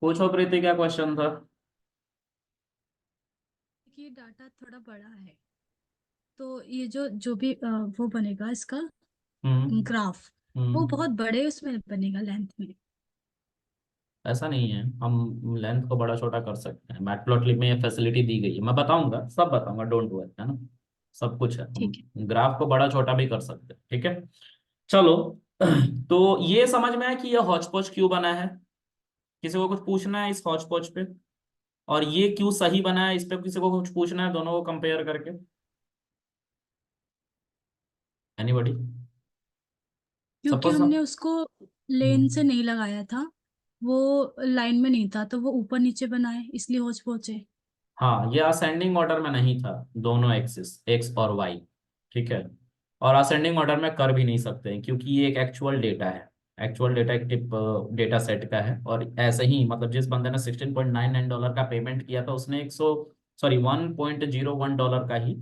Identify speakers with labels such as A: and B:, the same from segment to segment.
A: पूछो प्रीति, क्या क्वेश्चन था?
B: ये डाटा थोड़ा बड़ा है। तो ये जो जो भी वो बनेगा इसका
A: हम्म।
B: ग्राफ, वो
A: हम्म।
B: बहुत बड़े उसमें बनेगा लेंथ में।
A: ऐसा नहीं है, हम लेंथ को बड़ा छोटा कर सकते हैं। मैटप्लॉटलिब में ये फैसिलिटी दी गई है, मैं बताऊंगा, सब बताऊंगा, डोंट वरी, है ना। सब कुछ है, हम
B: ठीक है।
A: ग्राफ को बड़ा छोटा भी कर सकते हैं, ठीक है। चलो। तो ये समझ में आया कि ये हॉच पॉच क्यों बना है? किसी को कुछ पूछना है इस हॉच पॉच पे? और ये क्यों सही बना है, इस पे किसी को कुछ पूछना है, दोनों को कंपेयर करके? एनीबॉडी?
B: क्योंकि
A: सपोज।
B: हमने उसको लेन से नहीं लगाया था, वो लाइन में नहीं था, तो वो ऊपर नीचे बनाए इसलिए होच पोचे।
A: हाँ, ये असेंडिंग ऑर्डर में नहीं था, दोनों एक्सिस एक्स और वाई, ठीक है। और असेंडिंग ऑर्डर में कर भी नहीं सकते हैं, क्योंकि ये एक एक्चुअल डेटा है। एक्चुअल डेटा एक टिप डेटा सेट का है, और ऐसे ही मतलब जिस बंदे ने $16.99 का पेमेंट किया था, उसने 101.01 डॉलर का ही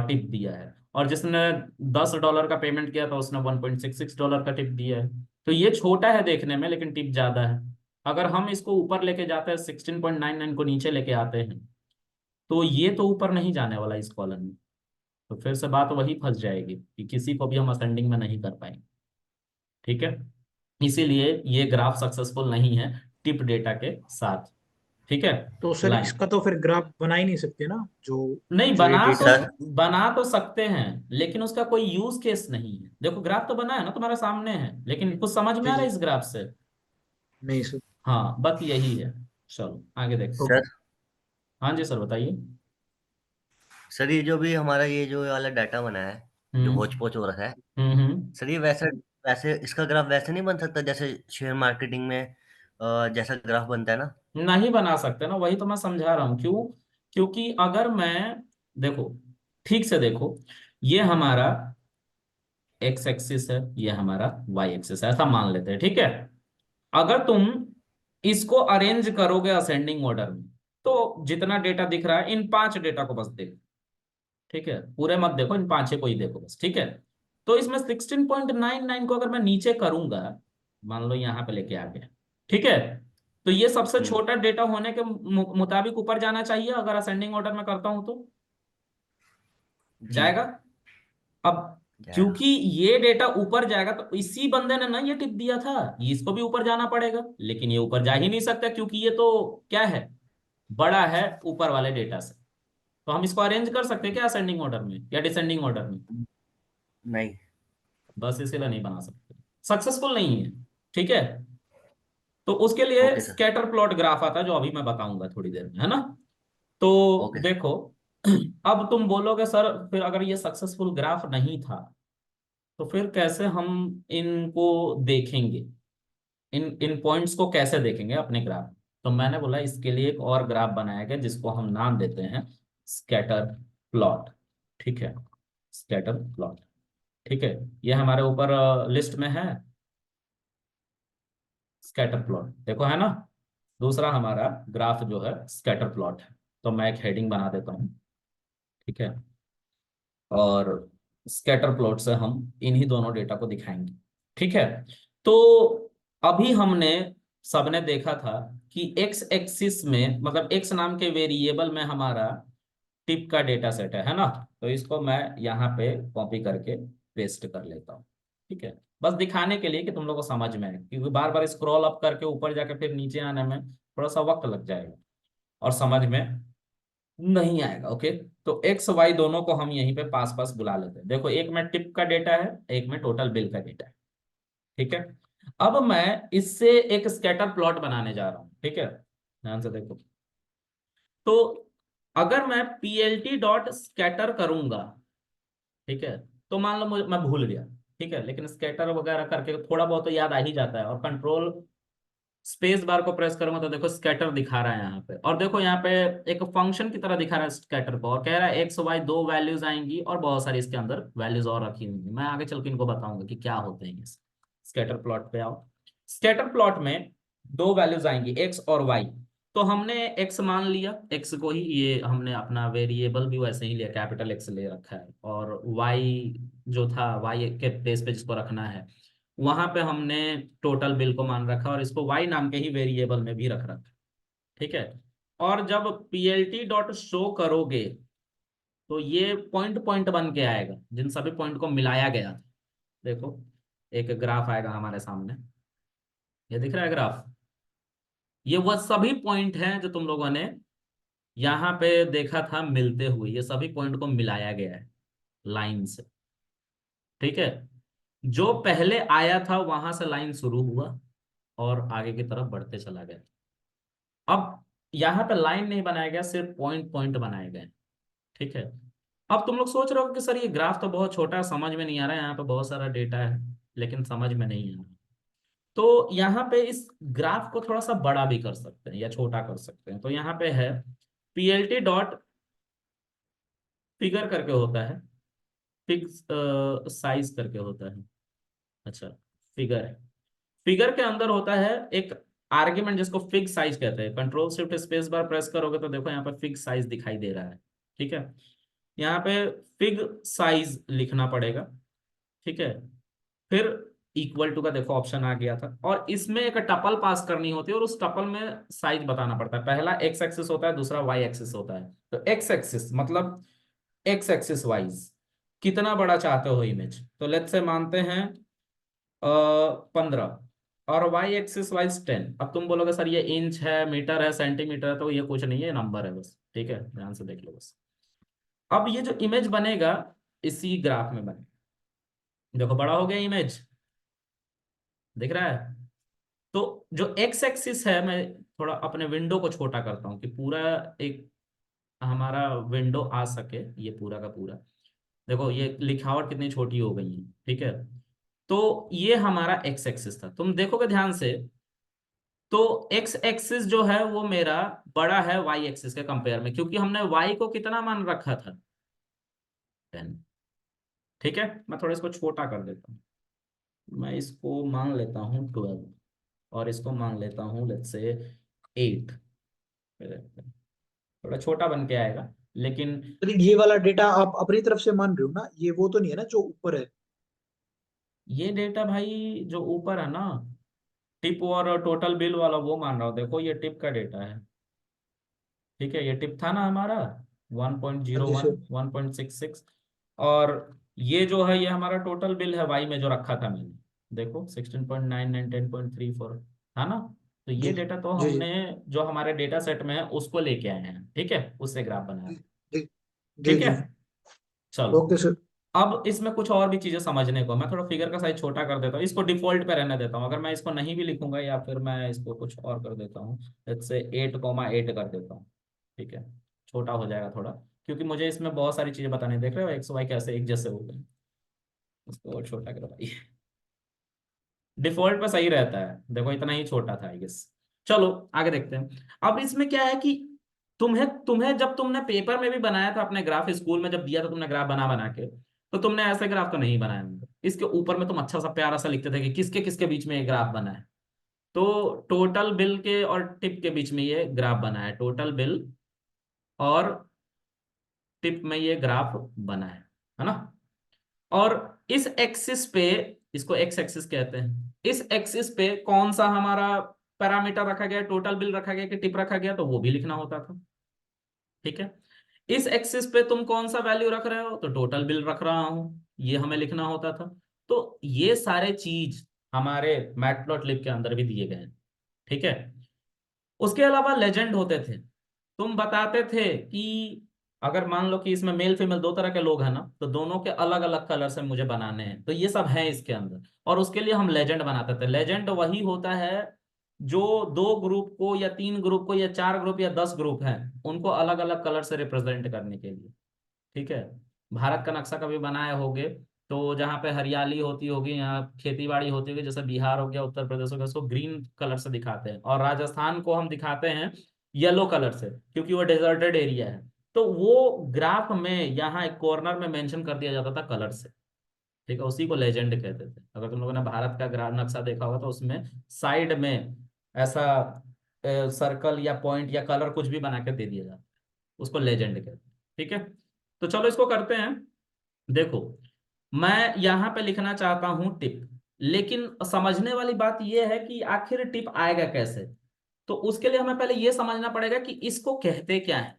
A: टिप दिया है। और जिसने $10 का पेमेंट किया था, उसने $1.66 का टिप दिया है। तो ये छोटा है देखने में, लेकिन टिप ज्यादा है। अगर हम इसको ऊपर लेके जाते हैं, 16.99 को नीचे लेके आते हैं, तो ये तो ऊपर नहीं जाने वाला इस कॉलम में। तो फिर से बात वही फंस जाएगी कि किसी को भी हम असेंडिंग में नहीं कर पाएंगे, ठीक है। इसीलिए ये ग्राफ सक्सेसफुल नहीं है टिप डेटा के साथ, ठीक है।
C: तो सर
A: लाइन
C: इसका तो फिर ग्राफ बना ही नहीं सकते ना, जो
A: नहीं
C: जो ये
A: बना तो,
C: डेटा है।
D: सर
A: बना तो सकते हैं, लेकिन उसका कोई यूज केस नहीं है। देखो ग्राफ तो बना है ना, तुम्हारे सामने है, लेकिन कुछ समझ में
C: जी
A: आ रहा है
C: जी।
A: इस ग्राफ से?
C: नहीं सर।
A: हाँ, बस यही है। चलो आगे देखते हैं।
C: ओके।
D: सर
A: हाँ जी सर, बताइए।
D: सर ये जो भी हमारा ये जो वाला डाटा बना है, जो
A: हम्म।
D: होच पोच हो रखा है,
A: हम्म।
D: सर ये वैसा वैसे इसका ग्राफ वैसे नहीं बन सकता जैसे शेयर मार्केटिंग में जैसा ग्राफ बनता है ना।
A: नहीं बना सकते ना, वही तो मैं समझा रहा हूं क्यों। क्योंकि अगर मैं, देखो, ठीक से देखो, ये हमारा एक्स एक्सिस है, ये हमारा वाई एक्सिस है, ऐसा मान लेते हैं, ठीक है। अगर तुम इसको अरेंज करोगे असेंडिंग ऑर्डर में, तो जितना डेटा दिख रहा है, इन 5 डेटा को बस देखो, ठीक है। पूरे मत देखो, इन 5 को ही देखो बस, ठीक है। तो इसमें 16.99 को अगर मैं नीचे करूंगा, मान लो यहाँ पे लेके आ गया, ठीक है। तो ये सबसे
D: हम्म।
A: छोटा डेटा होने के मुताबिक ऊपर जाना चाहिए, अगर असेंडिंग ऑर्डर में करता हूं तो
D: जी।
A: जाएगा। अब
D: जाएगा।
A: क्योंकि ये डेटा ऊपर जाएगा, तो इसी बंदे ने ना ये टिप दिया था, इसको भी ऊपर जाना पड़ेगा, लेकिन ये ऊपर जा ही नहीं सकता, क्योंकि ये तो क्या है, बड़ा है ऊपर वाले डेटा से। तो हम इसको अरेंज कर सकते हैं क्या असेंडिंग ऑर्डर में या डिसेंडिंग ऑर्डर में?
D: नहीं।
A: बस इसीलिए नहीं बना सकते, सक्सेसफुल नहीं है, ठीक है। तो उसके लिए
D: okay sir.
A: Scatter plot graph आता है, जो अभी मैं बताऊंगा थोड़ी देर में, है ना। तो
D: ओके सर।
A: देखो, अब तुम बोलोगे सर फिर अगर ये सक्सेसफुल ग्राफ नहीं था, तो फिर कैसे हम इनको देखेंगे, इन इन पॉइंट्स को कैसे देखेंगे अपने ग्राफ? तो मैंने बोला इसके लिए एक और ग्राफ बनाया गया, जिसको हम नाम देते हैं स्कैटर प्लॉट, ठीक है। स्कैटर प्लॉट, ठीक है। ये हमारे ऊपर लिस्ट में है, स्कैटर प्लॉट देखो, है ना। दूसरा हमारा ग्राफ जो है स्कैटर प्लॉट है। तो मैं एक हेडिंग बना देता हूँ, ठीक है। और स्कैटर प्लॉट से हम इन्हीं दोनों डेटा को दिखाएंगे, ठीक है। तो अभी हमने सबने देखा था कि एक्स एक्सिस में, मतलब एक्स नाम के वेरिएबल में हमारा टिप का डेटा सेट है ना। तो इसको मैं यहाँ पे कॉपी करके पेस्ट कर लेता हूँ, ठीक है। बस दिखाने के लिए कि तुम लोग को समझ में आए, क्योंकि बार बार स्क्रॉल अप करके ऊपर जाके फिर नीचे आने में थोड़ा सा वक्त लग जाएगा, और समझ में नहीं आएगा, ओके। तो एक्स वाई दोनों को हम यहीं पे पास पास बुला लेते हैं। देखो, एक में टिप का डेटा है, एक में टोटल बिल का डेटा है, ठीक है। अब मैं इससे एक स्कैटर प्लॉट बनाने जा रहा हूँ, ठीक है। ध्यान से देखो। तो अगर मैं पीएलटी डॉट स्कैटर करूंगा, ठीक है, तो मान लो मैं भूल गया, ठीक है, लेकिन स्कैटर वगैरह करके थोड़ा बहुत तो याद आ ही जाता है, और कंट्रोल स्पेस बार को प्रेस करूंगा तो देखो स्कैटर दिखा रहा है यहाँ पे। और देखो यहाँ पे एक फंक्शन की तरह दिखा रहा है स्कैटर को, और कह रहा है एक्स वाई दो वैल्यूज आएंगी, और बहुत सारी इसके अंदर वैल्यूज और रखी हुई हैं। मैं आगे चल के इनको बताऊंगा कि क्या होते हैं ये। स्कैटर प्लॉट पे आओ। स्कैटर प्लॉट में दो वैल्यूज आएंगी, एक्स और वाई। तो हमने एक्स मान लिया, एक्स को ही, ये हमने अपना वेरिएबल भी वैसे ही लिया, कैपिटल एक्स ले रखा है। और वाई जो था, वाई के प्लेस पे जिसको रखना है, वहां पे हमने टोटल बिल को मान रखा और इसको वाई नाम के ही वेरिएबल में भी रख रखा। ठीक है। और जब पीएलटी डॉट शो करोगे तो ये पॉइंट पॉइंट बन के आएगा, जिन सभी पॉइंट को मिलाया गया था। देखो एक ग्राफ आएगा हमारे सामने, ये दिख रहा है ग्राफ। ये वह सभी पॉइंट हैं जो तुम लोगों ने यहाँ पे देखा था मिलते हुए, ये सभी पॉइंट को मिलाया गया है लाइन से। ठीक है। जो पहले आया था वहां से लाइन शुरू हुआ और आगे की तरफ बढ़ते चला गया। अब यहाँ पे लाइन नहीं बनाया गया, सिर्फ पॉइंट पॉइंट बनाए गए। ठीक है। अब तुम लोग सोच रहे हो कि सर ये ग्राफ तो बहुत छोटा है, समझ में नहीं आ रहा है, यहाँ पे बहुत सारा डेटा है, लेकिन समझ में नहीं आ रहा। तो यहाँ पे इस ग्राफ को थोड़ा सा बड़ा भी कर सकते हैं या छोटा कर सकते हैं। तो यहाँ पे है पीएलटी डॉट फिगर करके होता है, फिक्स साइज करके होता है। अच्छा, फिगर है। फिगर के अंदर होता है एक आर्ग्यूमेंट जिसको फिक्स साइज कहते हैं। Control shift space bar press करोगे तो देखो यहाँ पे फिक्स साइज दिखाई दे रहा है। ठीक है। यहाँ पे फिग साइज लिखना पड़ेगा। ठीक है। फिर इक्वल टू का देखो ऑप्शन आ गया था, और इसमें एक टपल पास करनी होती है और उस टपल में साइज बताना पड़ता है। पहला एक्स एक्सिस होता है, दूसरा वाई एक्सिस होता है। तो एक्स एक्सिस मतलब एक्स एक्सिस वाइज कितना बड़ा चाहते हो इमेज, तो लेट्स से मानते हैं 15, और वाई एक्सिस वाइज 10। अब तुम बोलोगे सर ये इंच है, मीटर है, सेंटीमीटर है, तो ये कुछ नहीं है, नंबर है बस। ठीक है, ध्यान से देख लो बस। अब ये जो इमेज बनेगा इसी ग्राफ में बनेगा। देखो बड़ा हो गया इमेज, दिख रहा है। तो जो एक्स एक्सिस है, मैं थोड़ा अपने विंडो को छोटा करता हूँ कि पूरा एक हमारा विंडो आ सके, ये पूरा का पूरा। देखो ये लिखावट कितनी छोटी हो गई है। ठीक है। तो ये हमारा एक्स एक्सिस था, तुम देखोगे ध्यान से तो एक्स एक्सिस जो है वो मेरा बड़ा है वाई एक्सिस के कंपेयर में, क्योंकि हमने वाई को कितना मान रखा था, 10। ठीक है। मैं थोड़ा इसको छोटा कर देता हूँ, मैं इसको मान लेता हूँ 12 और इसको मान लेता हूँ लेट्स से 8। थोड़ा छोटा बन के आएगा, लेकिन
C: तो ये वाला डेटा आप अपनी तरफ से मान रहे हो ना, ये वो तो नहीं है ना जो ऊपर है?
A: ये डेटा भाई जो ऊपर है ना, टिप और टोटल बिल वाला, वो मान रहा हूँ। देखो ये टिप का डेटा है। ठीक है। ये टिप था ना हमारा
C: हाँ जी
A: 1.01
C: सर।
A: 1.66, और ये जो है ये हमारा टोटल बिल है वाई में जो रखा था मैंने। देखो 16.99 10.34 था ना। तो ये
C: जी
A: डेटा तो
C: जी जी
A: हमने जो हमारे डेटा सेट में है उसको लेके आए हैं। ठीक है, उससे ग्राफ बनाया।
C: जी जी जी
A: ठीक है।
C: जी।
A: चलो,
C: ओके सर।
A: अब इसमें कुछ और भी चीजें समझने को, मैं थोड़ा फिगर का साइज छोटा कर देता हूँ, इसको डिफॉल्ट पे रहने देता हूँ। अगर मैं इसको नहीं भी लिखूंगा या फिर मैं इसको कुछ और कर देता हूँ, जैसे 8,8 कर देता हूँ। ठीक है, छोटा हो जाएगा थोड़ा, क्योंकि मुझे इसमें बहुत सारी चीजें बतानी है। देख रहे हो एक्स वाई कैसे एक जैसे हो गए, इसको और छोटा करवाइए। डिफॉल्ट पे सही रहता है, देखो इतना ही छोटा था आई गेस। चलो आगे देखते हैं। अब इसमें क्या है कि तुम्हें तुम्हें जब तुमने पेपर में भी बनाया था अपने ग्राफ, स्कूल में जब दिया था तुमने ग्राफ बना बना के, तो तुमने ऐसे ग्राफ तो नहीं बनाया होंगे। इसके ऊपर में तुम अच्छा सा प्यारा सा लिखते थे कि किसके किसके बीच में ये ग्राफ बना है। तो टोटल बिल के और टिप के बीच में ये ग्राफ बना है, टोटल बिल और टिप में ये ग्राफ बना है ना। और इस एक्सिस पे, इसको एक्स एक्सिस कहते हैं, इस एक्सिस पे कौन सा हमारा पैरामीटर रखा गया, टोटल बिल रखा गया कि टिप रखा गया, तो वो भी लिखना होता था। ठीक है। इस एक्सिस पे तुम कौन सा वैल्यू रख रहे हो, तो टोटल बिल रख रहा हूं, ये हमें लिखना होता था। तो ये सारे चीज हमारे मैटप्लॉटलिब के अंदर भी दिए गए हैं। ठीक है। उसके अलावा लेजेंड होते थे, तुम बताते थे कि अगर मान लो कि इसमें मेल फीमेल दो तरह के लोग हैं ना, तो दोनों के अलग अलग कलर से मुझे बनाने हैं, तो ये सब है इसके अंदर। और उसके लिए हम लेजेंड बनाते थे। लेजेंड वही होता है जो दो ग्रुप को या तीन ग्रुप को या चार ग्रुप या 10 ग्रुप हैं उनको अलग अलग कलर से रिप्रेजेंट करने के लिए। ठीक है। भारत का नक्शा कभी बनाए होगे तो जहाँ पे हरियाली होती होगी, यहाँ खेती बाड़ी होती होगी, जैसे बिहार हो गया, उत्तर प्रदेश हो गया, उसको ग्रीन कलर से दिखाते हैं, और राजस्थान को हम दिखाते हैं येलो कलर से, क्योंकि वो डेजर्टेड एरिया है। तो वो ग्राफ में यहाँ एक कॉर्नर में मेंशन कर दिया जाता था कलर से। ठीक है, उसी को लेजेंड कहते थे। अगर तुम लोगों ने भारत का ग्राफ नक्शा देखा होगा तो उसमें साइड में ऐसा सर्कल या पॉइंट या कलर कुछ भी बना के दे दिया जाता है, उसको लेजेंड कहते हैं। ठीक है। तो चलो इसको करते हैं। देखो मैं यहाँ पे लिखना चाहता हूँ टिप, लेकिन समझने वाली बात यह है कि आखिर टिप आएगा कैसे। तो उसके लिए हमें पहले यह समझना पड़ेगा कि इसको कहते क्या है।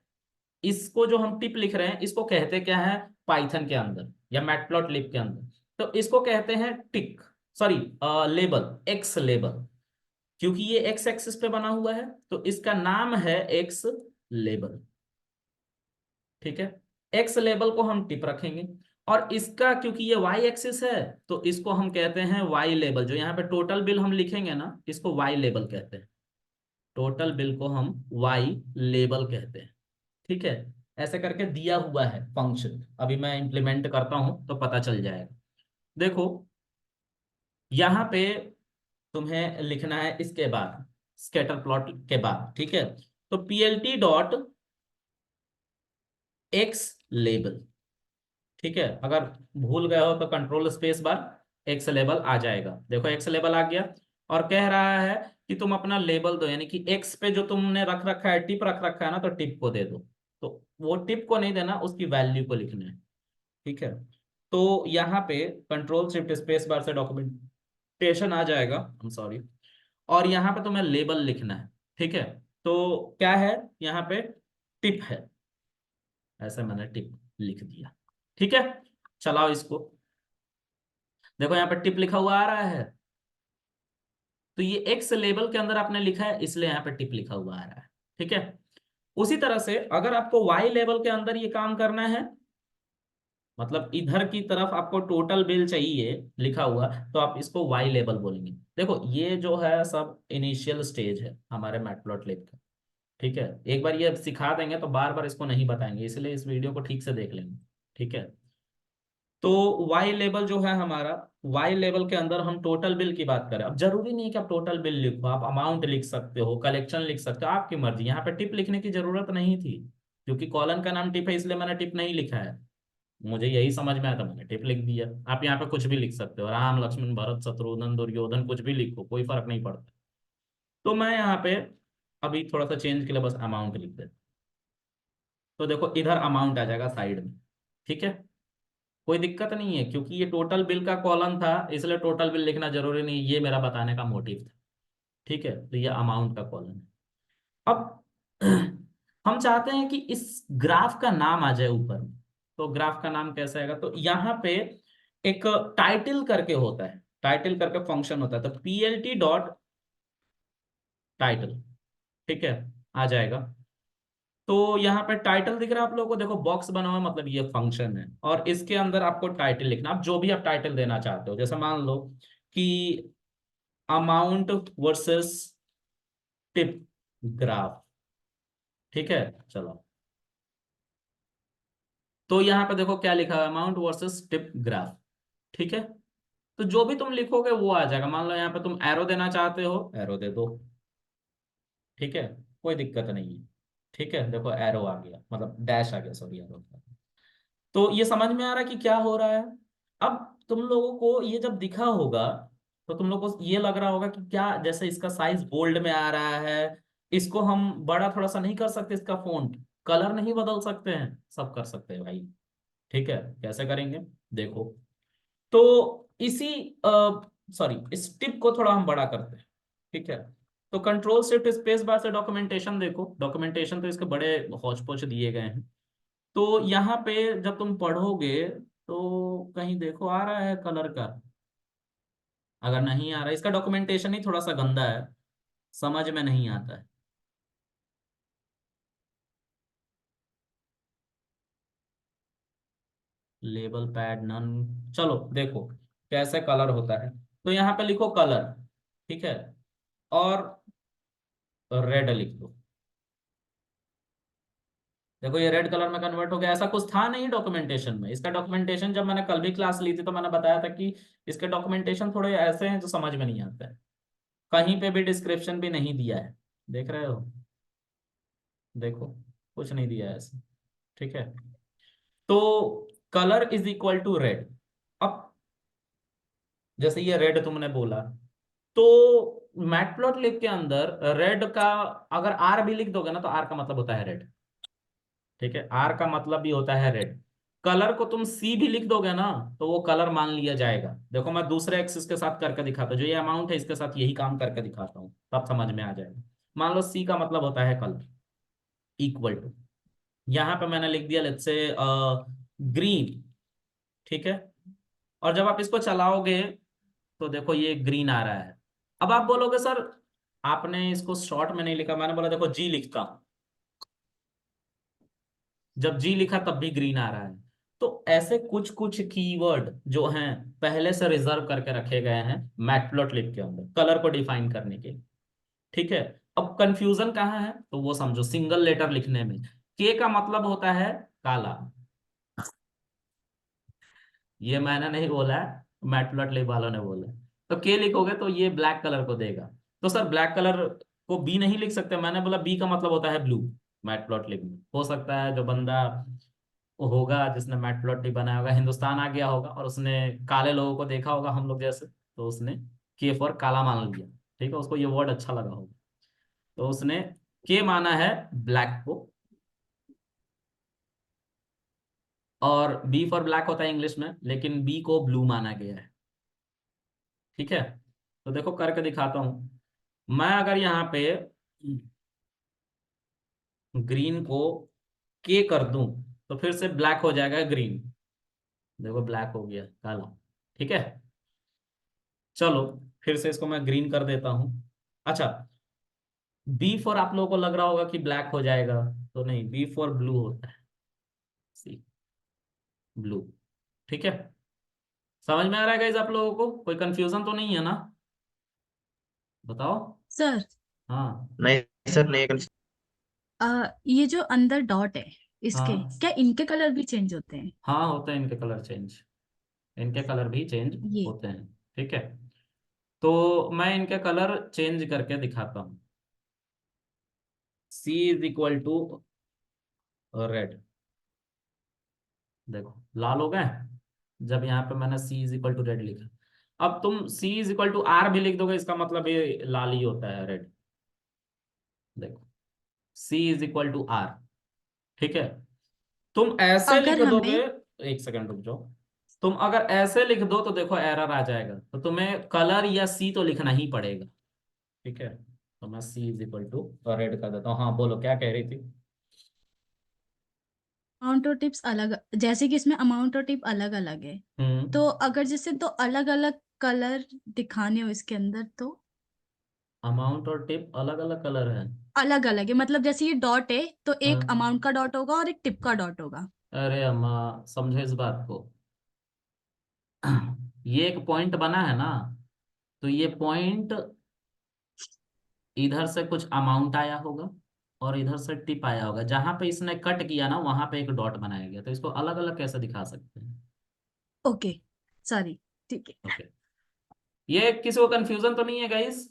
A: इसको जो हम टिप लिख रहे हैं इसको कहते क्या है पाइथन के अंदर या मैटप्लॉटलिब के अंदर। तो इसको कहते हैं टिक, सॉरी लेबल, एक्स लेबल। क्योंकि ये एक्स एक्सिस पे बना हुआ है तो इसका नाम है एक्स लेबल। ठीक है, एक्स लेबल को हम टिप रखेंगे। और इसका क्योंकि ये वाई एक्सिस है तो इसको हम कहते हैं वाई लेबल। जो यहाँ पे टोटल बिल हम लिखेंगे ना इसको वाई लेबल कहते हैं। टोटल बिल को हम वाई लेबल कहते हैं। ठीक है, ऐसे करके दिया हुआ है फंक्शन। अभी मैं इंप्लीमेंट करता हूं तो पता चल जाएगा। देखो यहाँ पे तुम्हें लिखना है इसके बाद, स्कैटर प्लॉट के बाद। ठीक है, तो plt डॉट एक्स लेबल। ठीक है, अगर भूल गए हो तो control space bar X label आ जाएगा। देखो एक्स लेबल आ गया और कह रहा है कि तुम अपना लेबल दो, यानी कि एक्स पे जो तुमने रख रखा है, टिप रख रखा है ना, तो टिप को दे दो। तो वो टिप को नहीं देना, उसकी वैल्यू को लिखना है। ठीक है, तो यहाँ पे कंट्रोल शिफ्ट स्पेस बार से डॉक्यूमेंटेशन आ जाएगा, आई एम सॉरी। और यहाँ पे तुम्हें लेबल लिखना है। ठीक है, तो क्या है यहाँ पे टिप है, ऐसे मैंने टिप लिख दिया। ठीक है, चलाओ इसको। देखो यहाँ पे टिप लिखा हुआ आ रहा है, तो ये एक्स लेबल के अंदर आपने लिखा है इसलिए यहाँ पे टिप लिखा हुआ आ रहा है। ठीक है, उसी तरह से अगर आपको वाई लेवल के अंदर ये काम करना है, मतलब इधर की तरफ आपको टोटल बिल चाहिए लिखा हुआ, तो आप इसको वाई लेवल बोलेंगे। देखो ये जो है सब इनिशियल स्टेज है हमारे मैटप्लॉटलिब का। ठीक है, एक बार ये सिखा देंगे तो बार बार इसको नहीं बताएंगे, इसलिए इस वीडियो को ठीक से देख लेंगे। ठीक है, तो वाई लेवल जो है हमारा, वाई लेवल के अंदर हम टोटल बिल की बात करें। अब जरूरी नहीं है कि आप टोटल बिल लिखो, आप अमाउंट लिख सकते हो, कलेक्शन लिख सकते हो, आपकी मर्जी। यहाँ पे टिप लिखने की जरूरत नहीं थी, क्योंकि कॉलन का नाम टिप है इसलिए मैंने टिप नहीं लिखा है। मुझे यही समझ में आया था, मैंने टिप लिख दिया। आप यहाँ पे कुछ भी लिख सकते हो, राम लक्ष्मण भरत शत्रुघ्न दुर्योधन, कुछ भी लिखो, कोई फर्क नहीं पड़ता। तो मैं यहाँ पे अभी थोड़ा सा चेंज के लिए बस अमाउंट लिख देता। तो देखो इधर अमाउंट आ जाएगा साइड में। ठीक है, कोई दिक्कत नहीं है, क्योंकि ये टोटल बिल का कॉलम था इसलिए टोटल बिल लिखना जरूरी नहीं, ये मेरा बताने का मोटिव था। ठीक है, तो ये अमाउंट का कॉलम है। अब हम चाहते हैं कि इस ग्राफ का नाम आ जाए ऊपर। तो ग्राफ का नाम कैसे आएगा, तो यहाँ पे एक टाइटल करके होता है, टाइटल करके फंक्शन होता है। तो plt डॉट टाइटल, ठीक है, आ जाएगा। तो यहाँ पे टाइटल दिख रहा है आप लोगों को, देखो बॉक्स बना हुआ है, मतलब ये फंक्शन है। और इसके अंदर आपको टाइटल लिखना, आप जो भी आप टाइटल देना चाहते हो। जैसे मान लो कि अमाउंट वर्सेस टिप ग्राफ। ठीक है, चलो। तो यहाँ पे देखो क्या लिखा है, अमाउंट वर्सेस टिप ग्राफ। ठीक है, तो जो भी तुम लिखोगे वो आ जाएगा। मान लो यहाँ पे तुम एरो देना चाहते हो, एरो दे दो। ठीक है, कोई दिक्कत नहीं है। ठीक है, देखो एरो आ गया, मतलब डैश आ गया, सॉरी एरो। तो ये समझ में आ रहा है कि क्या हो रहा है। अब तुम लोगों को ये जब दिखा होगा तो तुम लोगों को ये लग रहा होगा कि क्या, जैसे इसका साइज बोल्ड में आ रहा है, इसको हम बड़ा थोड़ा सा नहीं कर सकते, इसका फ़ॉन्ट कलर नहीं बदल सकते हैं? सब कर सकते हैं भाई। ठीक है, कैसे करेंगे देखो। तो इसी सॉरी, इस टिप को थोड़ा हम बड़ा करते हैं। ठीक है, तो कंट्रोल शिफ्ट स्पेस बार से डॉक्यूमेंटेशन देखो। डॉक्यूमेंटेशन तो इसके बड़े हौच पौच दिए गए हैं। तो यहाँ पे जब तुम पढ़ोगे तो कहीं देखो आ रहा है कलर का? अगर नहीं आ रहा, इसका डॉक्यूमेंटेशन ही थोड़ा सा गंदा है, समझ में नहीं आता है। लेबल पैड नन, चलो देखो कैसे कलर होता है। तो यहाँ पे लिखो कलर, ठीक है, और रेड लिख दो। देखो ये रेड कलर में कन्वर्ट हो गया। ऐसा कुछ था नहीं डॉक्यूमेंटेशन में। इसका डॉक्यूमेंटेशन जब मैंने कल भी क्लास ली थी तो मैंने बताया था कि इसके डॉक्यूमेंटेशन थोड़े ऐसे हैं जो समझ में नहीं आता है। कहीं पे भी डिस्क्रिप्शन भी नहीं दिया है, देख रहे हो? देखो कुछ नहीं दिया है ऐसे। ठीक है, तो colour is equal to red. अब जैसे ये रेड तुमने बोला, तो मैटप्लॉटलिब के अंदर रेड का अगर आर भी लिख दोगे ना तो आर का मतलब होता है रेड। ठीक है, आर का मतलब भी होता है रेड। कलर को तुम सी भी लिख दोगे ना तो वो कलर मान लिया जाएगा। देखो मैं दूसरे एक्सिस के साथ करके दिखाता हूँ, जो ये अमाउंट है इसके साथ यही काम करके दिखाता हूँ, तब समझ में आ जाएगा। मान लो सी का मतलब होता है कलर, इक्वल टू, यहाँ पे मैंने लिख दिया लेट्स से ग्रीन, ठीक है। और जब आप इसको चलाओगे तो देखो ये ग्रीन आ रहा है। अब आप बोलोगे सर आपने इसको शॉर्ट में नहीं लिखा, मैंने बोला देखो जी लिखता हूं, जब जी लिखा तब भी ग्रीन आ रहा है। तो ऐसे कुछ कुछ कीवर्ड जो हैं पहले से रिजर्व करके रखे गए हैं मैटप्लॉटलिब के अंदर कलर को डिफाइन करने के, ठीक है। अब कंफ्यूजन कहाँ है तो वो समझो, सिंगल लेटर लिखने में के का मतलब होता है काला, ये मैंने नहीं बोला है, मैटप्लॉटलिब वालों ने बोला है। तो के लिखोगे तो ये ब्लैक कलर को देगा। तो सर ब्लैक कलर को बी नहीं लिख सकते, मैंने बोला बी का मतलब होता है ब्लू। मैटप्लॉटलिब में हो सकता है जो बंदा होगा जिसने मैटप्लॉटलिब बनाया होगा हिंदुस्तान आ गया होगा और उसने काले लोगों को देखा होगा हम लोग जैसे, तो उसने के फॉर काला मान लिया, ठीक है, उसको ये वर्ड अच्छा लगा होगा तो उसने के माना है ब्लैक को, और बी फॉर ब्लैक होता है इंग्लिश में, लेकिन बी को ब्लू माना गया है, ठीक है। तो देखो करके दिखाता हूं मैं, अगर यहाँ पे ग्रीन को के कर दूं तो फिर से ब्लैक हो जाएगा ग्रीन, देखो ब्लैक हो गया काला, ठीक है। चलो फिर से इसको मैं ग्रीन कर देता हूं। अच्छा, बी फॉर आप लोगों को लग रहा होगा कि ब्लैक हो जाएगा, तो नहीं, बी फॉर ब्लू होता है, सी ब्लू, ठीक है। समझ में आ रहा है गाइस आप लोगों को, कोई कंफ्यूजन तो नहीं है ना, बताओ।
B: सर
A: हाँ
C: नहीं सर, नहीं।
B: ये जो अंदर डॉट है इसके,
A: हाँ
B: क्या इनके कलर भी चेंज होते हैं?
A: हाँ, होते हैं इनके कलर चेंज, इनके कलर भी चेंज
B: ये
A: होते हैं, ठीक है। तो मैं इनके कलर चेंज करके दिखाता हूँ। सी इज इक्वल टू रेड, देखो लाल हो गए जब यहाँ पे मैंने सी इज इक्वल टू रेड लिखा। अब तुम सी इज इक्वल टू आर भी लिख दोगे, इसका मतलब ये लाल ही होता है, रेड। देखो सी इज इक्वल टू आर, ठीक है। तुम ऐसे लिख
B: अगर
A: दोगे,
B: हमें
A: एक सेकंड रुक जाओ, तुम अगर ऐसे लिख दो तो देखो एरर आ जाएगा, तो तुम्हें कलर या सी तो लिखना ही पड़ेगा, ठीक है। तो मैं सी इज इक्वल टू रेड कर देता हूँ। हाँ बोलो क्या कह रही थी।
B: अमाउंट और टिप्स अलग, जैसे कि इसमें अमाउंट और टिप अलग अलग है, तो अगर जैसे दो अलग अलग कलर दिखाने हो इसके अंदर तो
A: अमाउंट और टिप अलग अलग कलर है।
B: अलग अलग है, मतलब जैसे ये डॉट है तो एक
A: हाँ।
B: अमाउंट का डॉट होगा और एक टिप का डॉट होगा।
A: अरे अम्मा, समझो इस बात को, ये एक पॉइंट बना है ना, तो ये पॉइंट इधर से कुछ अमाउंट आया होगा और इधर से टिप आया होगा, जहां पे इसने कट किया ना वहां पे एक डॉट बनाया गया, तो इसको अलग अलग कैसे दिखा सकते हैं।
B: ओके, सॉरी, ठीक है।
A: ओके, ये किसी को कंफ्यूजन तो नहीं है गाइस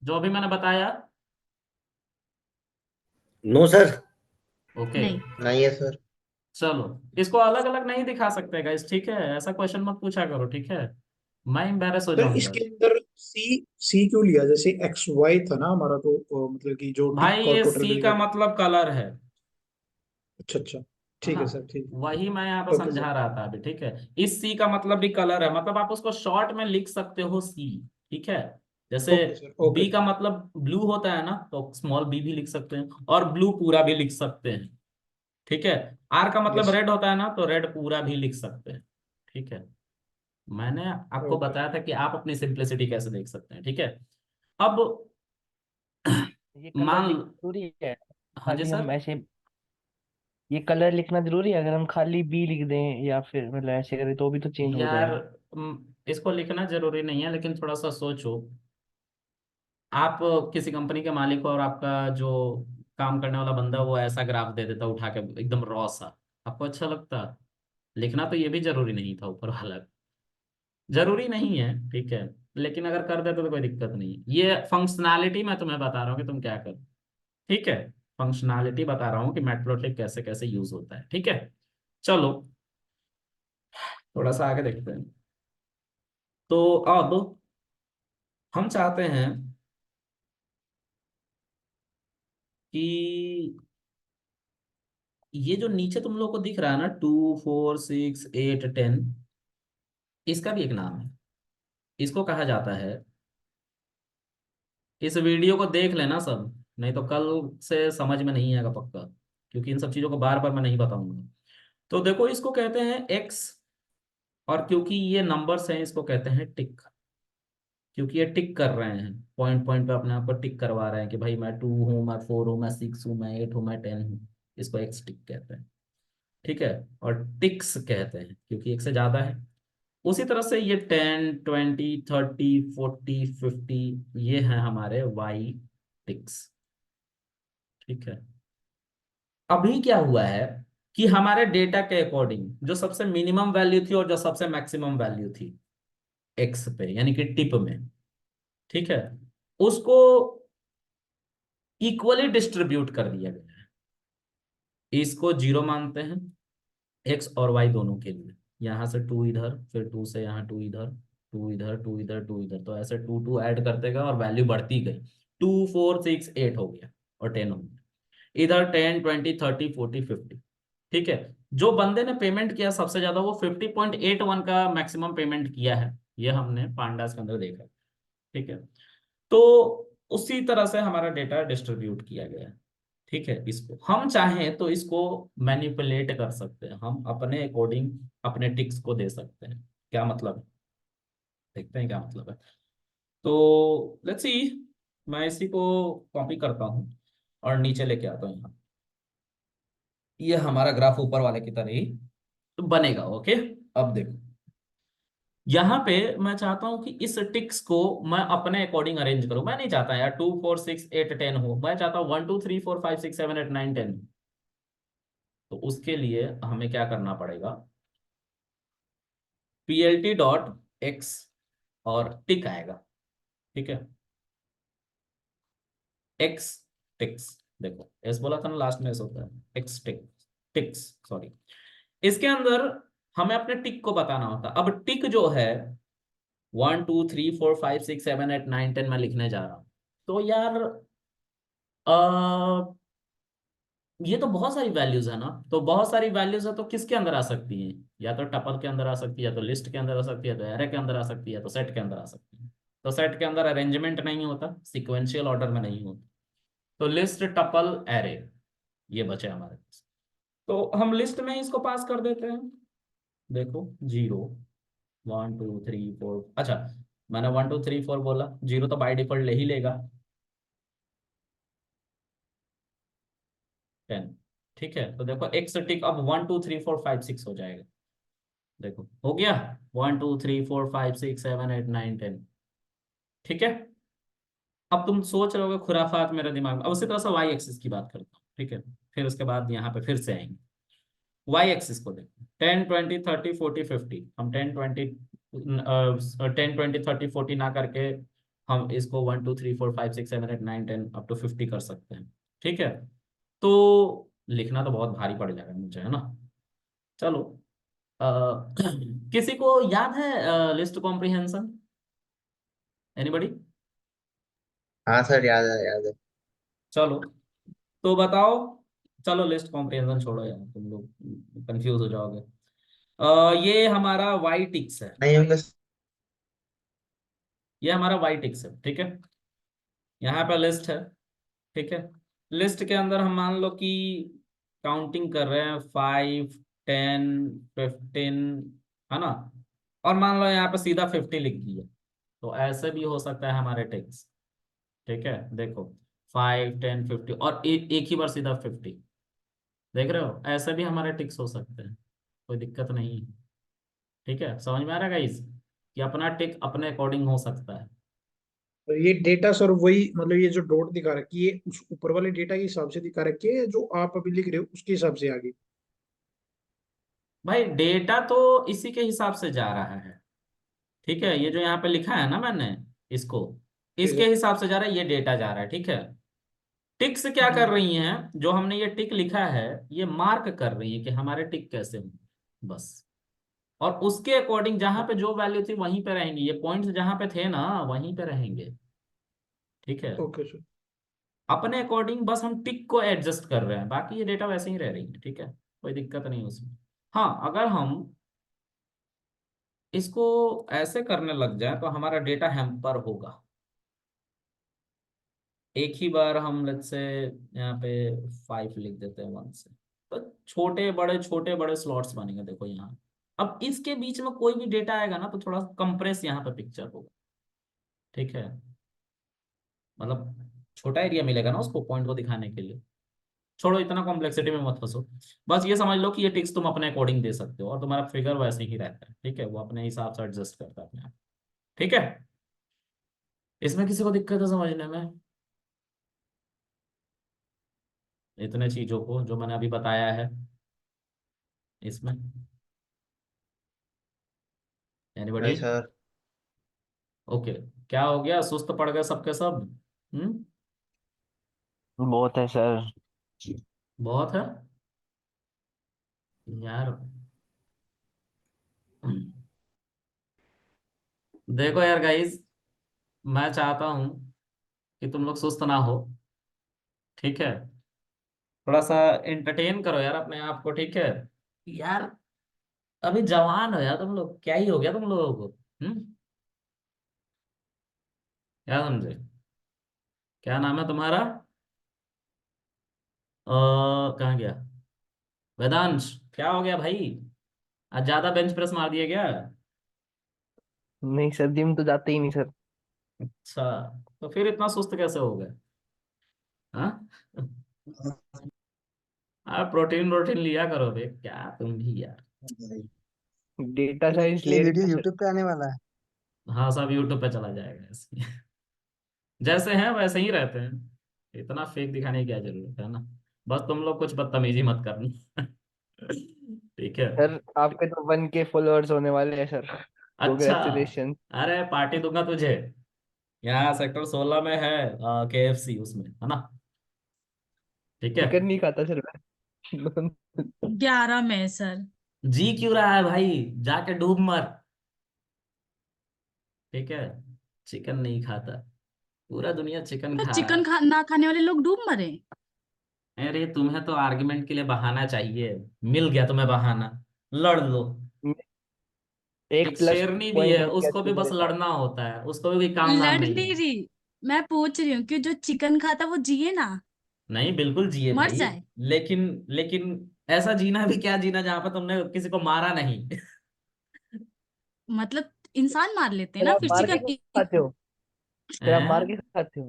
A: जो अभी मैंने बताया।
D: No sir.
A: ओके,
B: नहीं,
C: नहीं है सर।
A: चलो इसको अलग अलग नहीं दिखा सकते गाइस, ठीक है, ऐसा क्वेश्चन मत पूछा करो, ठीक है, मैं एम्बेरस हो
C: सर
A: जाऊंगा।
C: इसके अंदर सी सी क्यों लिया? जैसे एक्स वाई था ना हमारा, तो मतलब कि जो टिक
A: भाई
C: और
A: ये
C: टोटल
A: सी
C: मिल
A: का
C: गया।
A: मतलब कलर है
C: अच्छा अच्छा,
A: है
C: ठीक
A: ना,
C: है सर, ठीक
A: वही मैं यहाँ पे
C: है। Okay sir.
A: समझा रहा था अभी, ठीक है। इस सी का मतलब भी कलर है, मतलब आप उसको शॉर्ट में लिख सकते हो सी, ठीक है। जैसे
C: ओके सर, ओके
A: बी का
C: सर।
A: मतलब ब्लू होता है ना, तो स्मॉल बी भी लिख सकते हैं और ब्लू पूरा भी लिख सकते हैं, ठीक है। आर का मतलब
C: यस।
A: रेड होता है ना, तो रेड पूरा भी लिख सकते हैं, ठीक है। मैंने आपको
C: ओके।
A: बताया था कि आप अपनी सिंप्लिसिटी कैसे देख सकते हैं, ठीक है। अब
E: ये कलर
A: मान,
E: लिखना जरूरी है?
A: हाँ जी
E: खाली
A: सर।
E: हम ऐसे, ये कलर लिखना जरूरी है? अगर हम खाली बी लिख दें या फिर मतलब ऐसे करें तो भी तो चेंज हो
A: यार
E: जाएगा।
A: इसको लिखना जरूरी नहीं है, लेकिन थोड़ा सा सोचो, आप किसी कंपनी के मालिक हो और आपका जो काम करने वाला बंदा वो ऐसा ग्राफ दे देता उठा के एकदम रॉ सा, आपको अच्छा लगता? लिखना तो ये भी जरूरी नहीं था ऊपर वाला, जरूरी नहीं है, ठीक है। लेकिन अगर कर देते तो कोई दिक्कत नहीं है, ये फंक्शनैलिटी मैं तुम्हें बता रहा हूँ कि तुम क्या करो, ठीक है। फंक्शनैलिटी बता रहा हूँ कि मैटप्लोट्लिब कैसे कैसे यूज होता है, ठीक है। चलो थोड़ा सा आगे देखते हैं। तो अब हम चाहते हैं कि ये जो नीचे तुम लोग को दिख रहा है ना 2 4 6 8 10, इसका भी एक नाम है। इसको कहा जाता है, इस वीडियो को देख लेना सब, नहीं तो कल से समझ में नहीं आएगा पक्का, क्योंकि इन सब चीजों को बार बार मैं नहीं बताऊंगा। तो देखो इसको कहते हैं एक्स, और क्योंकि ये नंबर्स हैं इसको कहते हैं टिक, क्योंकि ये टिक कर रहे हैं, पॉइंट पॉइंट पे अपने आप को टिक करवा रहे हैं कि भाई मैं 2 हूँ, मैं 4 हूँ, मैं 6 हूँ, मैं 8 हूँ, मैं 10 हूँ। इसको एक्स टिक कहते हैं, ठीक है। और टिक्स कहते हैं क्योंकि एक से ज्यादा है। उसी तरह से ये 10 20 30 40 50 ये हैं हमारे वाई टिक्स, ठीक है। अभी क्या हुआ है कि हमारे डेटा के अकॉर्डिंग जो सबसे मिनिमम वैल्यू थी और जो सबसे मैक्सिमम वैल्यू थी एक्स पे, यानी कि टिप में, ठीक है, उसको इक्वली डिस्ट्रीब्यूट कर दिया गया है। इसको 0 मानते हैं एक्स और वाई दोनों के लिए। यहाँ से 2 इधर, फिर 2 से यहाँ 2 इधर, 2 इधर, 2 इधर, 2 इधर, तो ऐसे 2 2 ऐड करते गए और वैल्यू बढ़ती गई। 2 4 6 8 हो गया और 10 हो गया। इधर 10 20 30 40 50, ठीक है। जो बंदे ने पेमेंट किया सबसे ज्यादा वो 50.81 का मैक्सिमम पेमेंट किया है, ये हमने पांडास के अंदर देखा, ठीक है। तो उसी तरह से हमारा डेटा डिस्ट्रीब्यूट किया गया है, ठीक है। इसको हम चाहें तो इसको मैनिपुलेट कर सकते हैं, हम अपने अकॉर्डिंग अपने टिक्स को दे सकते हैं। क्या मतलब है, देखते हैं क्या मतलब है। तो लेट्स सी, मैं इसी को कॉपी करता हूँ और नीचे लेके आता हूँ यहाँ। ये हमारा ग्राफ ऊपर वाले की तरह ही तो बनेगा, ओके। अब देखो यहाँ पे मैं चाहता हूँ कि इस टिक्स को मैं अपने अकॉर्डिंग अरेंज करूँ। मैं नहीं चाहता यार 2 4 6 8 10 हो, मैं चाहता हूँ 1 2 3 4 5 6 7 8 9 10। तो उसके लिए हमें क्या करना पड़ेगा, plt डॉट एक्स और टिक आएगा, ठीक है। एक्स टिक्स, देखो एस बोला था ना लास्ट में, एस होता है, एक्स टिक टिक्स, सॉरी। इसके अंदर हमें अपने टिक को बताना होता है। अब टिक जो है 1 2 3 4 5 6 7 8 9 10 मैं लिखने जा रहा हूँ। तो यार ये तो बहुत सारी वैल्यूज है ना, तो बहुत सारी वैल्यूज है तो किसके अंदर आ सकती है, या तो टपल के अंदर आ सकती है, या तो लिस्ट के अंदर आ सकती है, तो एरे के अंदर आ सकती है, तो सेट के अंदर आ सकती है। तो सेट के अंदर अरेंजमेंट नहीं होता, सिक्वेंशियल ऑर्डर में नहीं होता, तो लिस्ट टपल एरे ये बचे हमारे पास। तो हम लिस्ट में ही इसको पास कर देते हैं। देखो 0 1 2 3 4, अच्छा मैंने 1 2 3 4 बोला, 0 तो बाय डिफॉल्ट ले ही लेगा, 10, ठीक है। तो देखो एक्स टिक अब 1 2 3 4 5 6 हो जाएगा। देखो हो गया 1 2 3 4 5 6 7 8 9 10, ठीक है। अब तुम सोच रहे होगे खुराफात मेरे दिमाग में, अब उसी तरह से वाई एक्सिस की बात करता हूँ, ठीक है। फिर उसके बाद यहाँ पे फिर से आएंगे वाई एक्सिस को। देखो 10 20 30 40 50, हम 10 20 10 20 30 40 ना करके हम इसको 1 2 3 4 5 6 7 8 9 10 अप टू 50 कर सकते हैं, ठीक है। तो लिखना तो बहुत भारी पड़ जाएगा मुझे, है ना। चलो अ, किसी को याद है लिस्ट कॉम्प्रिहेंशन, एनीबॉडी?
F: हाँ सर, याद है याद है।
A: चलो तो बताओ। चलो लिस्ट कॉम्प्रिहेंशन छोड़ो यार, तुम लोग कंफ्यूज हो जाओगे। ये हमारा वाई टिक्स है,
F: नहीं होंगे।
A: ये हमारा वाई टिक्स है, ठीक है। यहाँ पे लिस्ट है, ठीक है। लिस्ट के अंदर हम मान लो कि काउंटिंग कर रहे हैं 5 10 15, है ना। और मान लो यहाँ पे सीधा 50 लिख दिया, तो ऐसे भी हो सकता है हमारे टिक्स, ठीक है। देखो 5 10 50 और एक ही बार सीधा 50, देख रहे हो, ऐसे भी हमारे टिक्स हो सकते हैं, कोई दिक्कत नहीं है, ठीक है। समझ में आ रहा है गाइस कि अपना टिक अपने अकॉर्डिंग हो सकता है।
C: और ये डेटा सर वही, मतलब ये जो डॉट दिखा रखी है उस ऊपर वाले डेटा के हिसाब से दिखा रखी है, जो आप अभी लिख रहे हो उसके हिसाब से आगे।
A: भाई डेटा तो इसी के हिसाब से जा रहा है, ठीक है। ये जो यहाँ पे लिखा है ना मैंने, इसको
C: ठीक
A: इसके
C: है।
A: हिसाब से जा रहा है, ये डेटा जा रहा है, ठीक है। टिक्स क्या कर
C: हम्म।
A: रही हैं, जो हमने ये टिक लिखा है ये मार्क कर रही है कि हमारे टिक कैसे होंगे, बस। और उसके अकॉर्डिंग जहां पे जो वैल्यू थी वहीं पे रहेंगी, ये पॉइंट्स जहां पे थे ना वहीं पे रहेंगे, ठीक है।
C: Okay sir.
A: अपने अकॉर्डिंग बस हम टिक को एडजस्ट कर रहे हैं, बाकी ये डेटा वैसे ही रह रही है, ठीक है, कोई दिक्कत नहीं उसमें। हाँ, अगर हम इसको ऐसे करने लग जाए तो हमारा डेटा हैम्पर होगा। एक ही बार हम लेट्स से यहाँ पे 5 लिख देते हैं 1 से, तो छोटे बड़े स्लॉट्स बनेंगे, देखो यहाँ। अब इसके बीच में कोई भी डेटा आएगा ना तो थोड़ा कंप्रेस यहाँ पे पिक्चर होगा, ठीक है, मतलब छोटा एरिया मिलेगा ना उसको पॉइंट को दिखाने के लिए। छोड़ो, इतना कॉम्प्लेक्सिटी में मत फंसो, बस ये समझ लो कि ये टिक्स तुम अपने अकॉर्डिंग दे सकते हो और तुम्हारा फिगर वैसे ही रहता है, ठीक है, वो अपने हिसाब से एडजस्ट करता है अपने आप, ठीक है। इसमें किसी को दिक्कत है समझने में इतने चीजों को जो मैंने अभी बताया है इसमें? एनीबॉडी?
F: नहीं सर।
A: ओके। क्या हो गया, सुस्त पड़ गए सबके सब? हम्म।
E: बहुत है सर।
A: बहुत है यार। देखो यार गाइस, मैं चाहता हूं कि तुम लोग सुस्त ना हो, ठीक है, थोड़ा सा एंटरटेन करो यार अपने आप को, ठीक है यार। अभी जवान हो यार तुम लोग, क्या ही हो गया तुम लोगों को? हम्म। क्या समझे? क्या नाम है तुम्हारा? कहाँ गया वेदांश? क्या हो गया भाई, आज ज्यादा बेंच प्रेस मार दिया क्या?
E: नहीं सर, जिम तो जाते ही नहीं सर।
A: अच्छा, तो फिर इतना सुस्त कैसे हो गए? हाँ। आप प्रोटीन प्रोटीन लिया करो बे, क्या तुम भी यार।
E: डेटा साइंस
G: ये
E: ले रहे
G: वीडियो
E: थे सर।
G: यूट्यूब पे आने वाला है।
A: हाँ, सब यूट्यूब पे चला जाएगा ऐसे। जैसे हैं वैसे ही रहते हैं, इतना फेक दिखाने की क्या जरूरत है ना। बस तुम लोग कुछ बदतमीजी मत करना। ठीक है।
E: सर आपके तो 1K फॉलोअर्स होने वाले हैं सर।
A: अच्छा,
E: कॉन्ग्रेचुलेशन।
A: अरे पार्टी दूंगा तुझे, यहाँ सेक्टर 16 में है KFC, उसमें है ना, ठीक है।
E: चिकन नहीं खाता सर मैं।
B: 11 में सर।
A: जी क्यों रहा है भाई, जाके डूब मर, ठीक है। चिकन नहीं खाता, पूरा दुनिया चिकन
B: तो
A: खा रहा
B: चिकन
A: है।
B: ना खाने वाले लोग डूब मरे।
A: अरे तुम्हें तो आर्गुमेंट के लिए बहाना चाहिए, मिल गया तुम्हें बहाना, लड़ लो।
E: एक
A: एक
E: प्लस
A: शेरनी भी
E: पॉइंट
A: है,
E: हो गया
A: उसको भी
E: तो
A: बस
E: मेरे पास।
A: लड़ना होता है, उसको भी कोई काम धाम
B: लड़
A: नहीं
B: नहीं
A: है।
B: रही, मैं पूछ रही हूँ कि जो चिकन खाता वो जिए ना,
A: नहीं, बिल्कुल जिए
B: मर
A: भाई,
B: जाए।
A: लेकिन लेकिन ऐसा जीना भी क्या जीना जहां पर तुमने किसी को मारा नहीं।
B: मतलब इंसान मार लेते हैं
E: फिर
B: ना,
E: आप
B: फिर
E: मार के
B: चिकन।
E: खाते हो? फिर आप मार
A: हैं?
E: के खाते हो?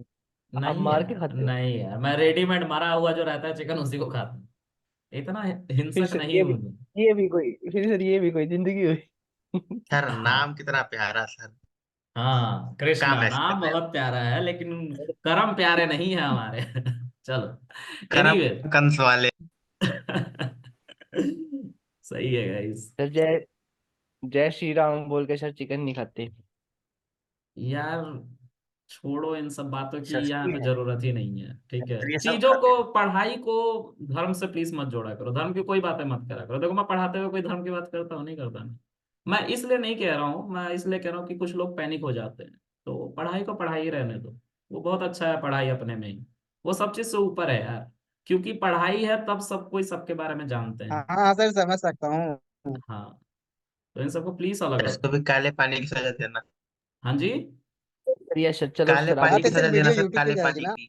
E: आप
A: नहीं
E: मार के
A: यार,
E: खाते हो?
A: नहीं यार, मैं रेडीमेड मरा हुआ जो रहता है चिकन उसी को खाता हूँ, इतना
E: फिर
A: हिंसक
E: सर
A: नहीं हूँ।
E: ये भी कोई जिंदगी हुई।
F: सर
A: हाँ।
F: नाम कितना प्यारा सर।
A: हाँ,
F: काम
A: कृष्णा
F: ऐसे
A: नाम
F: करते हैं।
A: बहुत प्यारा है, लेकिन कर्म प्यारे नहीं है हमारे। चलो,
F: करम
A: एनीवे।
F: कंस वाले।
A: सही है गाइस।
E: सर जय जय श्री राम बोल के सर चिकन नहीं खाते।
A: यार छोड़ो इन सब बातों की, यहाँ
F: सस्ती
A: पे
F: है।
A: जरूरत ही नहीं है, ठीक है।
F: तो ये सब
A: चीजों
F: खाते
A: को,
F: हैं।
A: पढ़ाई को धर्म से प्लीज मत जोड़ा करो, धर्म की कोई बातें मत करा करो। देखो, मैं पढ़ाते हुए कोई धर्म की बात करता हूँ? नहीं करता मैं इसलिए नहीं कह रहा हूँ, मैं इसलिए कह रहा हूँ कि कुछ लोग पैनिक हो जाते हैं, तो पढ़ाई को पढ़ाई ही रहने दो। वो बहुत अच्छा है पढ़ाई अपने में ही, वो सब चीज से ऊपर है यार, क्योंकि पढ़ाई है तब सब कोई सबके बारे में जानते
G: हाँ
A: हैं।
G: हाँ सर, समझ सकता हूँ।
A: हाँ, तो इन सबको प्लीज अलग
F: इसको
A: रखो।
F: भी काले पानी की सजा देना।
A: हाँ जी।
E: सर ये सर चलो
F: काले
E: सर
F: पानी
E: आगे
G: बात
F: की
G: है सर,
F: सजा देना
G: वीडियो
F: सर,
G: यूट्यूब पे
F: काले
G: जाएगी
F: पानी
G: ना।
F: की।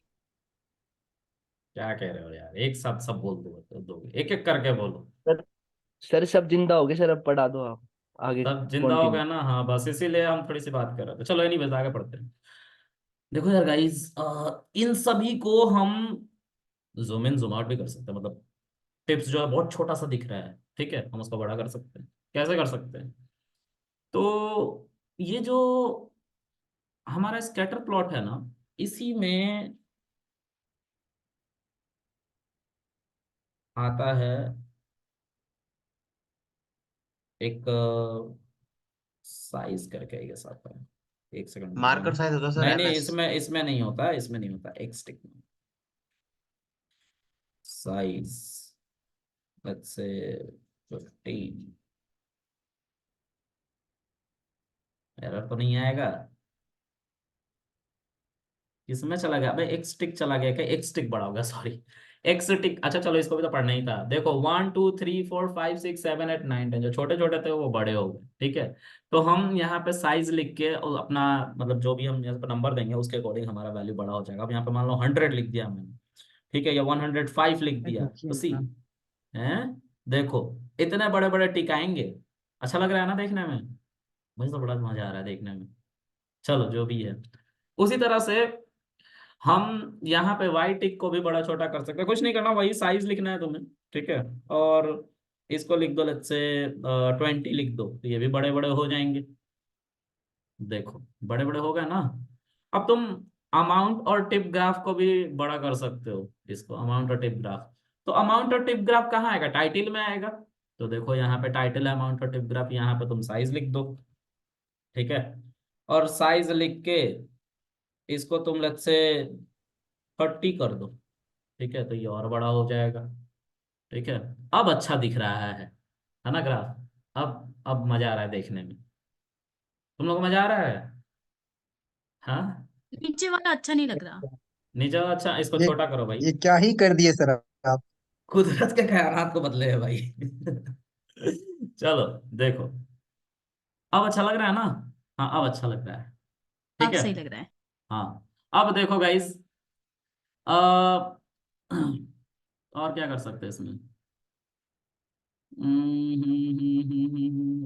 A: क्या कह रहे हो यार, एक साथ सब बोल दो, दोगे एक एक करके बोलो।
E: सर। सर सब जिंदा हो गए सर, अब पढ़ा दो आप आगे।
A: सब जिंदा हो
E: कंटिन्यू।
A: गया ना, हाँ, बस इसीलिए हम थोड़ी सी बात कर रहे थे। चलो एनीवेज आगे पढ़ते हैं। देखो यार गाइस, इन सभी को हम जूम इन जूम आउट भी कर सकते हैं, मतलब टिप्स जो है बहुत छोटा सा दिख रहा है, ठीक है, हम उसको बड़ा कर सकते हैं। कैसे कर सकते हैं? तो ये जो हमारा स्कैटर प्लॉट है ना, इसी में आता है एक साइज करके, ये आता है। एक सेकंड रुक
F: मार्कर
A: जाना।
F: साइज होता सर
A: नहीं नहीं,
F: MS।
A: इसमें इसमें नहीं होता, इसमें नहीं होता, एक स्टिक में साइज, लेट्स से 15। एरर तो नहीं आएगा? किसमें चला गया? अबे एक्स टिक चला गया क्या? एक्स टिक बड़ा हो गया, सॉरी। एक्स टिक, अच्छा चलो इसको भी तो पढ़ना ही था। देखो 1 2 3 4 5 6 7 8 9 10 जो छोटे छोटे थे वो बड़े हो गए, ठीक है। तो हम यहाँ पे साइज लिख के और अपना मतलब जो भी हम यहाँ पे नंबर देंगे उसके अकॉर्डिंग हमारा वैल्यू बड़ा हो जाएगा। अब यहाँ पे मान लो 100 लिख दिया मैंने, ठीक है, या 105 लिख दिया, तो सी
G: देखिए
A: है। देखो इतने बड़े बड़े टिक आएंगे, अच्छा लग रहा है ना देखने में? मुझे तो बड़ा मजा आ रहा है देखने में। चलो जो भी है, उसी तरह से हम यहाँ पे वाई टिक को भी बड़ा छोटा कर सकते हैं। कुछ नहीं करना, वही साइज लिखना है तुम्हें, ठीक है। और इसको लिख दो, लेट्स से 20 लिख दो, तो ये भी बड़े बड़े हो जाएंगे। देखो बड़े बड़े हो गए ना। अब तुम अमाउंट और टिप ग्राफ को भी बड़ा कर सकते हो, इसको अमाउंट और टिप ग्राफ। तो अमाउंट और टिप ग्राफ कहाँ आएगा? टाइटल में आएगा। तो देखो यहाँ पे टाइटल है अमाउंट और टिप ग्राफ, यहाँ पे तुम साइज लिख दो, ठीक है। और साइज लिख के इसको तुम लेट्स से 30 कर दो, ठीक है, तो ये और बड़ा हो जाएगा, ठीक है। अब अच्छा दिख रहा है ना ग्राफ? अब मजा आ रहा है देखने में। तुम लोग को मजा आ रहा है? हाँ,
B: नीचे वाला अच्छा नहीं लग रहा।
A: नीचे वाला अच्छा, इसको
G: ये
A: छोटा करो भाई।
G: ये क्या ही कर दिए सर आप।
A: कुदरत के ख्यालात को बदले है भाई। चलो देखो, अब अच्छा लग रहा है ना? हाँ अब अच्छा लग रहा है, ठीक
B: अब
A: है।
B: सही लग रहा है।
A: हाँ अब देखो गाइस, और क्या कर सकते हैं इसमें?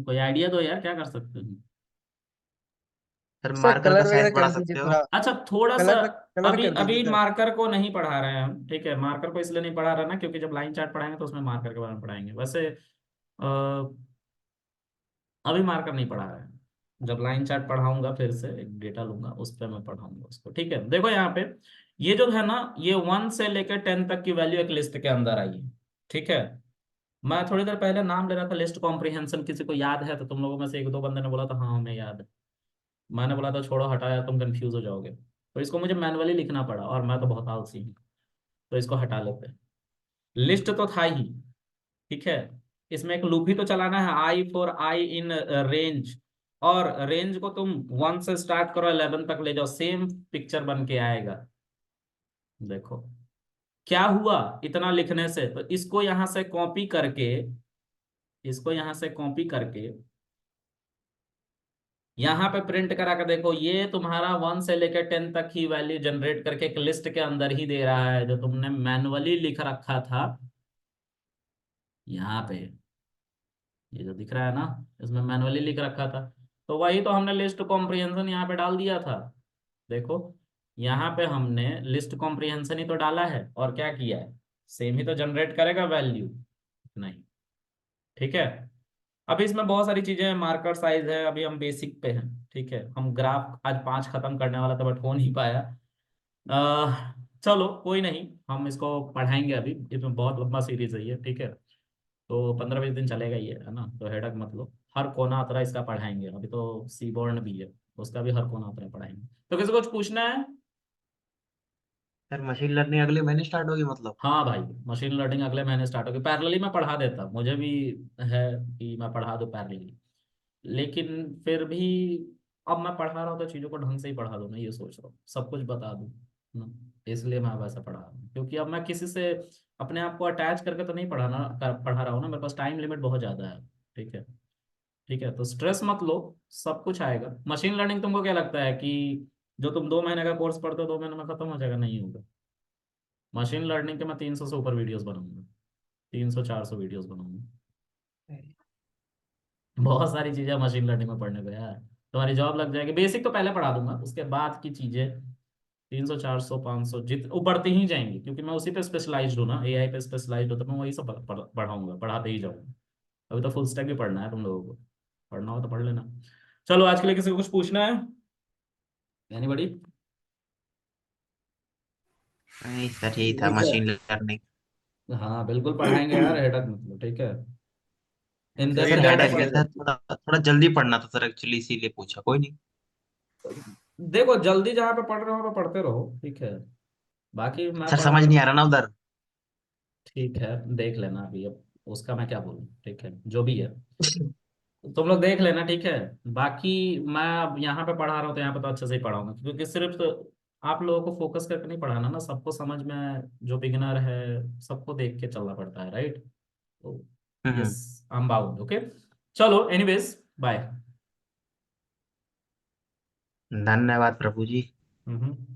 A: कोई आइडिया दो यार, क्या कर सकते हैं?
F: सर
G: सर
F: मार्कर का
G: कलर वगैरह
F: साइज बढ़ा
G: कर दीजिए
F: सकते हो।
G: थोड़ा।
A: अच्छा थोड़ा सा,
G: कलर कलर
A: अभी
G: कर दीजिए
A: अभी
G: सर।
A: मार्कर को नहीं पढ़ा रहे हैं हम, ठीक है। मार्कर को इसलिए नहीं पढ़ा रहे ना क्योंकि जब लाइन चार्ट पढ़ाएंगे तो उसमें मार्कर के बारे में पढ़ाएंगे। वैसे अभी मार्कर नहीं पढ़ा रहे हैं, जब लाइन चार्ट पढ़ाऊंगा फिर से एक डेटा लूंगा उस पर मैं पढ़ाऊंगा उसको, ठीक है। देखो यहाँ पे ये जो है ना, ये 1 से लेकर 10 तक की वैल्यू एक लिस्ट के अंदर आई है, ठीक है। मैं थोड़ी देर पहले नाम ले रहा था लिस्ट कॉम्प्रिहेंशन, किसी को याद है? तो तुम लोगों में से एक दो बंदे ने बोला था हाँ हमें याद है। मैंने बोला था छोड़ो हटा यार, तुम कंफ्यूज हो जाओगे। तो इसको मुझे मैनुअली लिखना पड़ा और मैं तो बहुत आलसी हूँ, तो इसको हटा लेते हैं। लिस्ट तो था ही, ठीक है। इसमें एक लूप ही तो चलाना है, I for I in range. और रेंज को तुम 1 से स्टार्ट करो 11 तक ले जाओ, सेम पिक्चर बन के आएगा। देखो क्या हुआ इतना लिखने से, तो इसको यहां से कॉपी करके, इसको यहां से कॉपी करके यहाँ पे प्रिंट करा कर देखो, ये तुम्हारा 1 से लेकर 10 तक ही वैल्यू जनरेट करके एक लिस्ट के अंदर ही दे रहा है, जो तुमने मैनुअली लिख रखा था यहाँ पे। ये जो दिख रहा है ना, इसमें मैनुअली लिख रखा था, तो वही तो हमने लिस्ट कॉम्प्रिहेंशन यहाँ पे डाल दिया था। देखो यहाँ पे हमने लिस्ट कॉम्प्रिहेंशन ही तो डाला है, और क्या किया है, सेम ही तो जनरेट करेगा वैल्यू, नहीं, ठीक है। अभी इसमें बहुत सारी चीजें हैं, मार्कर साइज है, अभी हम बेसिक पे हैं, ठीक है। हम ग्राफ आज 5 खत्म करने वाला था बट हो नहीं पाया। चलो कोई नहीं, हम इसको पढ़ाएंगे अभी, इसमें बहुत लंबा सीरीज है ये, ठीक है। तो 15-20 दिन चलेगा ये, है ना, तो हेडक मत लो। हर कोना अतरा इसका पढ़ाएंगे, अभी तो सीबोर्न भी है, उसका भी हर कोना अतरा पढ़ाएंगे। तो किसी को कुछ पूछना है?
F: सर मशीन लर्निंग अगले महीने स्टार्ट होगी मतलब?
A: हाँ भाई, मशीन लर्निंग अगले महीने स्टार्ट होगी। पैरेलली मैं पढ़ा देता, मुझे भी है कि मैं पढ़ा दूँ पैरेलली, लेकिन फिर भी अब मैं पढ़ा रहा हूँ तो चीज़ों को ढंग से ही पढ़ा दूँ, मैं ये सोच रहा हूँ सब कुछ बता दूँ ना, इसलिए मैं वैसा पढ़ा रहा हूँ। क्योंकि अब मैं किसी से अपने आप को अटैच करके तो नहीं पढ़ा रहा हूँ ना, मेरे पास टाइम लिमिट बहुत ज़्यादा है, ठीक है। ठीक है, तो स्ट्रेस मत लो, सब कुछ आएगा। मशीन लर्निंग तुमको क्या लगता है कि जो तुम 2 महीने का कोर्स पढ़ते हो 2 महीने में खत्म हो जाएगा? नहीं होगा। मशीन लर्निंग के मैं 300 से ऊपर वीडियोस बनाऊंगा, 300-400 वीडियोस बनाऊंगा। बहुत सारी चीजें मशीन लर्निंग में पढ़ने को यार, तुम्हारी जॉब लग जाएगी। बेसिक तो पहले पढ़ा दूंगा, उसके बाद की चीजें 300 400 500 जित बढ़ती ही जाएंगी, क्योंकि मैं उसी पे स्पेशलाइज्ड हूँ ना, एआई पे स्पेशलाइज्ड हूँ, तो मैं वही सब पढ़ाऊंगा, पढ़ाते ही जाऊंगा। अभी तो फुल स्टैक भी पढ़ना है तुम लोगों को, पढ़ना हो तो पढ़ लेना। चलो आज के लिए किसी को कुछ पूछना है? एनीबॉडी?
F: नहीं सर यही था
C: ठीक है।
F: Machine learning.
A: हाँ बिल्कुल पढ़ाएंगे यार, हेडक मतलब, ठीक है। इन
C: सर
A: डेप्थ
F: सर
C: ये
A: हेडक
F: हेडेक
C: मशीन
F: क्या था, थोड़ा थोड़ा जल्दी पढ़ना था सर एक्चुअली, इसीलिए पूछा। कोई नहीं।
A: देखो जल्दी जहाँ पे पढ़ रहे हो तो पढ़ते रहो, ठीक है। बाकी मैं
F: सर
A: पढ़ा
F: समझ
A: रहा
F: नहीं आ
A: हूँ,
F: रहा ना उधर।
A: ठीक है, देख लेना अभी, अब उसका मैं क्या बोलूँ, ठीक है, जो भी है तुम लोग देख लेना, ठीक है। बाकी मैं अब यहाँ पे पढ़ा रहा हूँ तो यहाँ पे तो अच्छे से ही पढ़ाऊंगा, क्योंकि सिर्फ आप लोगों को फोकस करके नहीं पढ़ाना ना, सबको समझ में, जो बिगिनर है सबको देख के चलना पड़ता है, राइट? तो yes, I am bound. Okay, चलो एनीवेज, बाय।
F: धन्यवाद प्रभु जी।